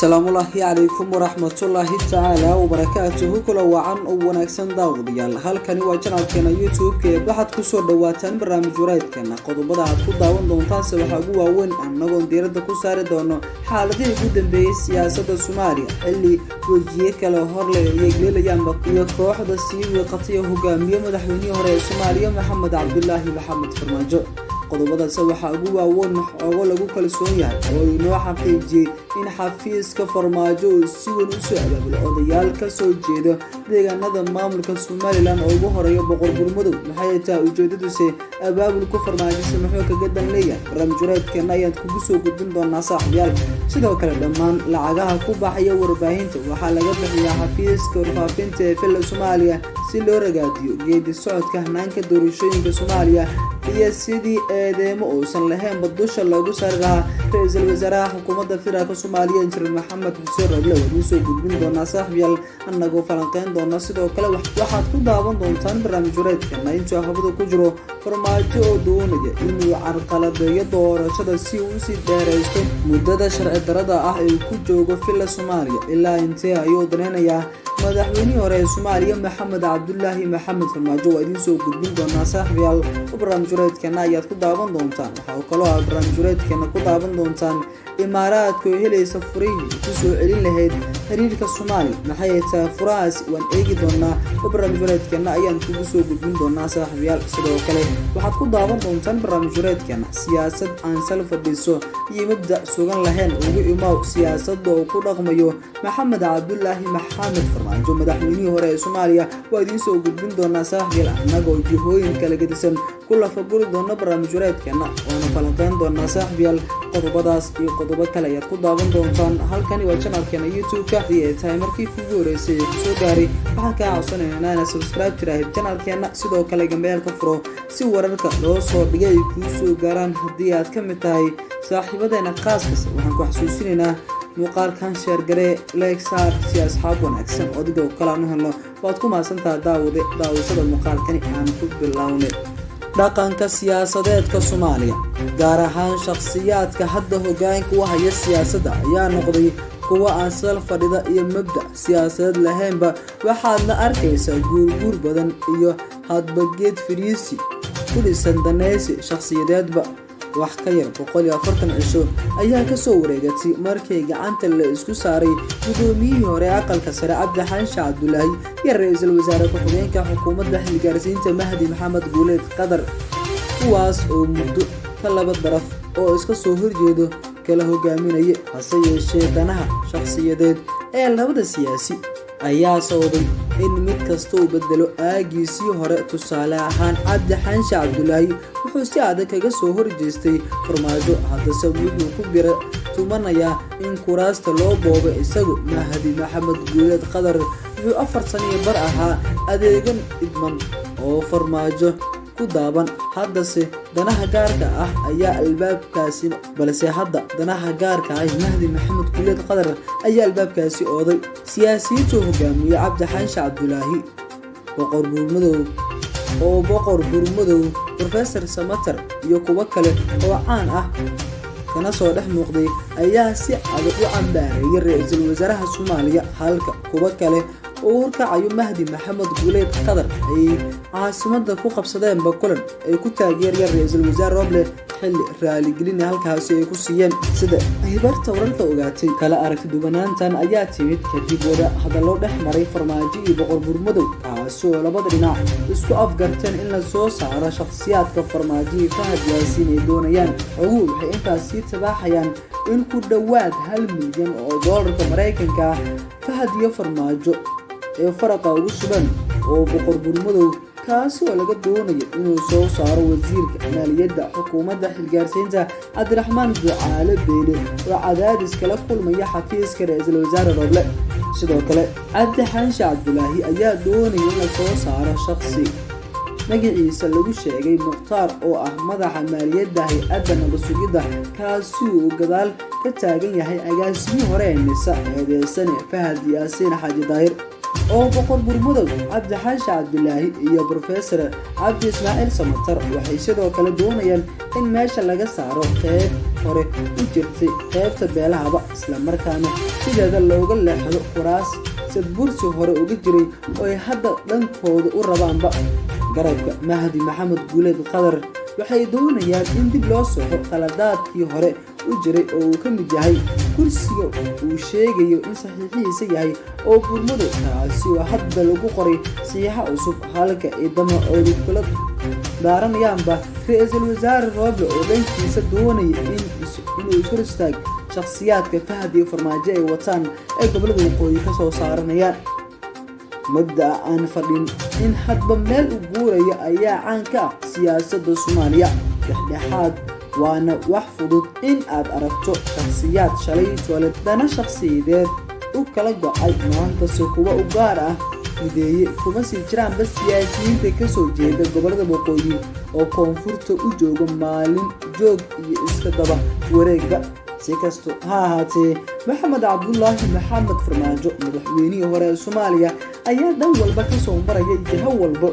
السلام الله عليكم ورحمة الله تعالى وبركاته كل وعن ونكسن داود يلا هالكني وجنا كنا يوتيوب كي بحد كسر دواتن برنامج جريد كنا قدوم بدأ كل داون دون تاس وحجوا وين أنا قلت ديرد كسر دونه حالتي جدا بسياسة السومالية اللي وجيه كلا هرل يجلي جنب يطرح السيف وقطيه هجامية مدحوني هراء السومالية محمد عبد الله محمد فرماجو qodobada waxa ugu waaweyn oo lagu kalsoon yahay oo inoo xaqiijiyay in xafiiska farmaajo uu si weyn u soo abaabulo odayaal ka soo jeeda deegaanada maamulka Soomaaliland oo ugu horeeya boqor burmadow maxay tahay ujeedadiisa abaabulka farmaajo muxuu kaga dan leeyahay barnaamijyadeena ayaan kugu soo gudbin doonaa saaxiibayaal sidoo kale dhammaan lacagaha ku baxaya warbaahinta waxa laga bixiyaa xafiiska warfaafinta ee fil Soomaaliya si loo ragaadiyo geedi socodka hanaanka doorashooyinka Soomaaliya iyo sidii eedeymo uusan lahayn badusha loogu saari lahaa ra'iisul wasaaraha xukuumadda federaalka Soomaaliya Injineer Maxamed Xuseen Roble oo soo gudbin doona saaxiibayaal annagoo falanqeyn doona sidoo kale waxaad ku daawan doontaan barnaamijyadeena inta habada ku jiro farmaajo oo doonaya inuu carqaladeeyo doorashada si uu si dheeraysto muddada sharci darrada ah ee ku joogo filla Soomaaliya ilaa intee ayuu danaynayaa madaxweynihii hore ee Soomaaliya Maxamed Cabdullaahi Maxamed Farmaajo oo idin soo gudbin doona saaxiibayaal barnaamijyadeena ayaad ku daawan doontaan waxa kale oo barnaamijyadeena ku daawan doontaan imaaraadka oo helaysa furiin ku soo celin lahayd xiriirka Soomaaliya maxay tahay furaas waan eegi doonaa barnaamijyadeena ayaan kugu soo gudbin doonaa saaxiibayaal sidoo kale waxaad ku daawan doontaan barnaamijyadeena siyaasad aan sal fadhiso iyo mabda sugan lahayn ugu imaaw siyaasadda oo ku dhaqmayo Maxamed Cabdullaahi Maxamed Farmaajo madaxweynihii hore ee Soomaaliya waa idin soo gudbin doonaa saaxiibayaal annagoo jihooyin kala gedisan kula faguri doona barnaamijyadeena oo falanqeyn doona saaxiibayaal qodobadaas iyo qodobo kale ayaad ku daawan doontaan halkani waa channelkeena YouTube-ka ee tahay markii ugu horeysay soo gaaray waxaan ka codsanaynaa inaad subscribe tiraahid channelkeena sidoo kale gambeelka furo si wararka loo soo dhigay ku soo gaaraan haddii aad ka mid tahay saaxiibadeena khaaska waxaan ku xasuusinaynaa muuqaalkan share garee like saar si asxaab wanaagsan oo kala aan helno waad ku maasantaa daawashada muuqaalkani aan ku bilownay dhaqanka siyaasadeedka Soomaaliya gaar ahaan shakhsiyaadka hadda hoggaanka u haya siyaasadda ayaa noqday kuwa aan sal fadhida iyo mabda siyaasadeed lahaynba waxaadna arkaysaa guur badan iyo hadbageed firiisi ku dhisan danaysi shakhsiyadeedba wax ka yar 140 cisho ayaa ka soo wareegatay markii gacanta la isku saaray gudoomiyihii hore aqalka sare Cabdi Cabdullaahi iyo ra'iisul wasaare ku-xigeenka xukuumadda xilgaarsiinta Mahdi Maxamed Guuleed Qadar kuwaas oo muddo ka laba daraf oo iska soo horjeedo kala hogaaminaya hase yeeshee danaha shakhsiyadeed ee labada siyaasi ayaa sababay in mid kasta uu bedelo aagiisii hore tusaale ahaan Cabdi Cabdullaahi wuxuu si adag kaga soo horjeestay farmaajo haddase wuxuu ku bira tumanayaa in kuraasta loo boobo isagu Mahdi Maxamed Guuleed Qadar wuxuu 4 sano bar ahaa adeegan idman oo farmaajo ku daaban haddase danaha gaarka ah ayaa albaabkaasi balse hadda danaha gaarka ah Mahdi Maxamed Guuleed Qadar ayaa albaabkaasi ooday siyaasiyiinta hogaamiye Cabdi Cabdullaahi boqor burmadow Professor Samatar iyo kuwa kale oo caan ah kana soo dhex muuqday ayaa si adag u cambaareeyay ra'iisul wasaaraha Soomaaliya halka kuwa kale oo horkacayo Mahdi Maxamed Guuleed Qadar ay caasimada ku qabsadeen bakulan ay ku taageerayeen ra'iisul wasaare Roble xilli raali gelin halkaas ay ku siiyeen sida hibarta wararka ogaatay kala aragti duwanaantan ayaa timid kadib wada hadallo dhex maray farmaajo iyo boqor burmadow kaasoo labada dhinac isku afgarteen in la soo saaro shakhsiyaadka farmaajo Fahad Yaasiin ay doonayaan waxay intaas tabaxayaan in ku dhawaad 1 milyan oo dollarka Mareykanka Fahad iyo farmaajo ee faraqa ugu sugan oo boqor burmadow kaasoo laga doonayo inuu soo saaro wasiirka maaliyadda xukuumadda xilgaarsiinta Cabdiraxmaan Ducaale Beele oo cadaadis kala kulmaya xafiiska ra'iisul wasaare Roble sidoo kale Cabdi Cabdullaahi ayaa doonaya in la soo saaro shakhsi magaciisa lagu sheegay Muqtaar oo ah madaxa maaliyadda hay'adda nabad-sugidda kaasi oo gadaal ka taagan yahay agaasimihii hore ee NISA eedeysane Fahad Yaasiin Xaaji Daahir oo boqor burmadow Cabdi Cabdullaahi iyo Professor Cabdi Ismaaciil Samatar waxay sidoo kale doonayaan in meesha laga saaro qeyb hore u jirtay qaybta beelahaba isla markaana sideeda looga leexdo kuraas sadbursi hore uga jiray oo ay hadda dhankooda u rabaanba. garabka Mahdi Maxamed Guuleed Qadar waxay doonayaan in dib loo soxo qaladaadkii hore u jiray oo uu ka mid yahay kursiga uu sheegayo in saxiixiisa yahay oo burmadu taasi oo hadda lagu qoray saxiixa cusub halka ay damacoodu kula daaranayaanba ra'iisul wasaare Roble oo dhankiisa doonaya inuu isu istaag shakhsiyaadka Fahad iyo Farmaajo ay wataan ee gobolada waqooyi ka soo saaranayaan. mabda aan fadhin in hadba meel u guuraya ayaa caan ka ah siyaasadda Soomaaliya. dhexdhexaad waana wax fudud in aad aragto shakhsiyaad shalay dana shakhsiyadeed u kala go'ay maanta si kuwa u gaar ah mideeye kuma sii jiraan bas siyaasiyiinta ka soo jeeda gobolada waqooyi oo koonfurta u jooga maalin joog iyo iska daba wareegba. si kasto ha ahaatee Maxamed Cabdullaahi Maxamed Farmaajo madaxweynihii hore ee Soomaaliya ayaa dhan walba ka soo maraya jiho walba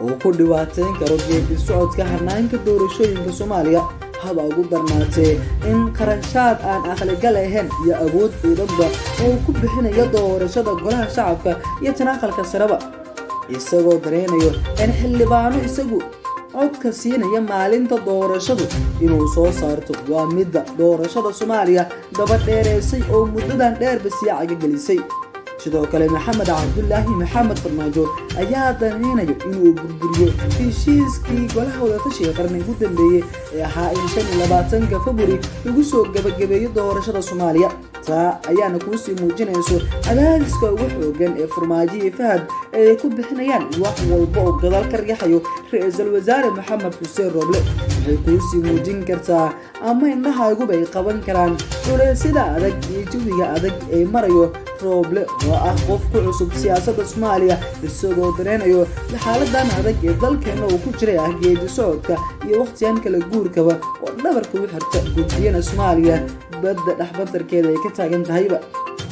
oo ku dhawaateen karo geedi socodka hanaanka doorashooyinka Soomaaliya. haba ugu darnaatee in qarashaad aan aqal ahayn iyo awood ciidanba oo ku bixinayo doorashada golaha shacabka iyo tanaqalka saraba, isagoo dareenayo in xildhibaano isagu codka siinaya maalinta doorashadu inuu soo saarto. waa midda doorashada Soomaaliya daba dheereysay oo muddadan dheerba siyaaca gelisay. sidoo kale Maxamed Cabdullaahi Maxamed Farmaajo ayaa daneynayo inuu burburiyo heshiiskii golaha wadatashiga qaranka ugu dambeeyay ee ahaa in 25 February lagu soo gabagabeeyo doorashada Soomaaliya. taa ayaana ku sii muujinayso cadaadiska ugu xoogan ee Farmaajo iyo Fahad ay ku bixinayaan wax walba oo gadaal ka riixayo ra'iisul wasaare Maxamed Xuseen Roble. waxay ku sii muujin kartaa ama indhahaagu bay qaban karaan sida adag iyo jawiga adag ee marayo Roble oo ah qof ku cusub siyaasadda Soomaaliya, isagoo dareenayo xaaladdan adag ee dalkeena uu ku jiray geedi socodka iyo waqtiyan kala guurkaba oo dhabarka u xirta gudbiyana Soomaaliya badda dhaxbantarkeeda ay ka taagan tahayba.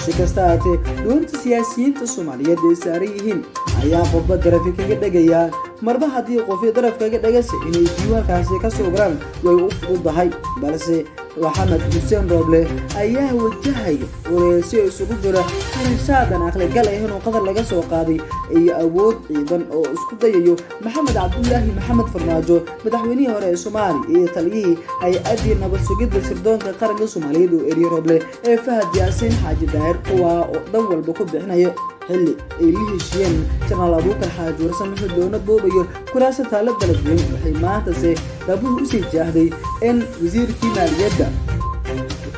si kasta ahaatee doonta siyaasiyiinta Soomaaliyeed ee saaran yihiin ayaa qofba darafka kaga dhagaya. marba haddii qofyo darafka kaga dhagaysa inay diiwaankaasi ka soo galaan way u fududahay, balse Maxamed Xuseen Roble ayaa wajahaya wareysiyo isugu jira qarashaadan aqal ahayn oo qadar laga soo qaaday iyo awood ciidan oo isku dayayo Maxamed Cabdullaahi Maxamed Farmaajo madaxweynihii hore ee Soomaaliya iyo taliyihii hay'adii nabad sugidda sirdoonka qaranka Soomaaliyeed oo Eriyo Roble ee Fahad Yaasiin Xaaji Daahir kuwa oo dhan walba ku bixinayo xilli ay la heshiiyeen Janaal Abuukar Xaaji Warsan wuxuu doona boobayo kuraasta taalo dalabweyn. waxay maantase dabuhu u sii jaahday in wasiirkii maaliyadda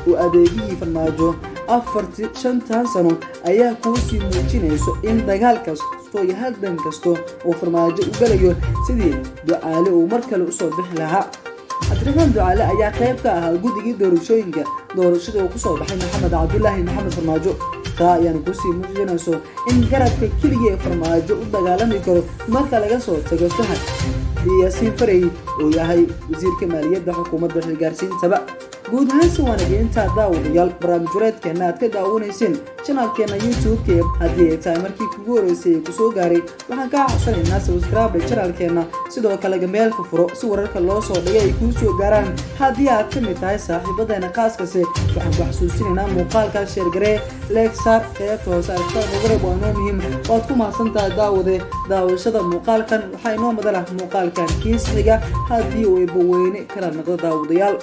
uu adeegihii Farmaajo 45 sano ayaa ku sii muujinayso in dagaal kasto iyo haldan kasto oo Farmaajo u galayo sidii Ducaale uu mar kale u soo bixi lahaa. Cabdiraxmaan Ducaale ayaa qayb ka ahaa guddigii doorashada ku soo baxay Maxamed Cabdullaahi Maxamed Farmaajo. taa ayaan ku sii muujinayso in garabka keliya ee Farmaajo u dagaalami karo marka laga soo tago Fahad Yaasiin Farey oo yahay wasiirka maaliyadda xukuumadda xilgaarsiintaba. guud ahaan si wanaagsan daawadayaal barnaamijyadeena aad ka daawanayseen channelkeena YouTube haddii ay tahay markii kugu horeysay ku soo gaaray waxaan ka codsanaynaa subscribe channelkeena, sidoo kale gameelka furo si wararka loo soo dhigay ay ku soo gaaraan. haddii aad ka mid tahay saaxiibadeena khaaskase waxaan ku xasuusinaynaa muuqaalka share garee like saar qaybta hoose aragtida ugu waa noo muhiim. waad ku mahadsantahay daawashada muuqaalkan. waxaa inoo madala muuqaalkan kiis xiga haddii uu weyne kala noqdo daawadayaal.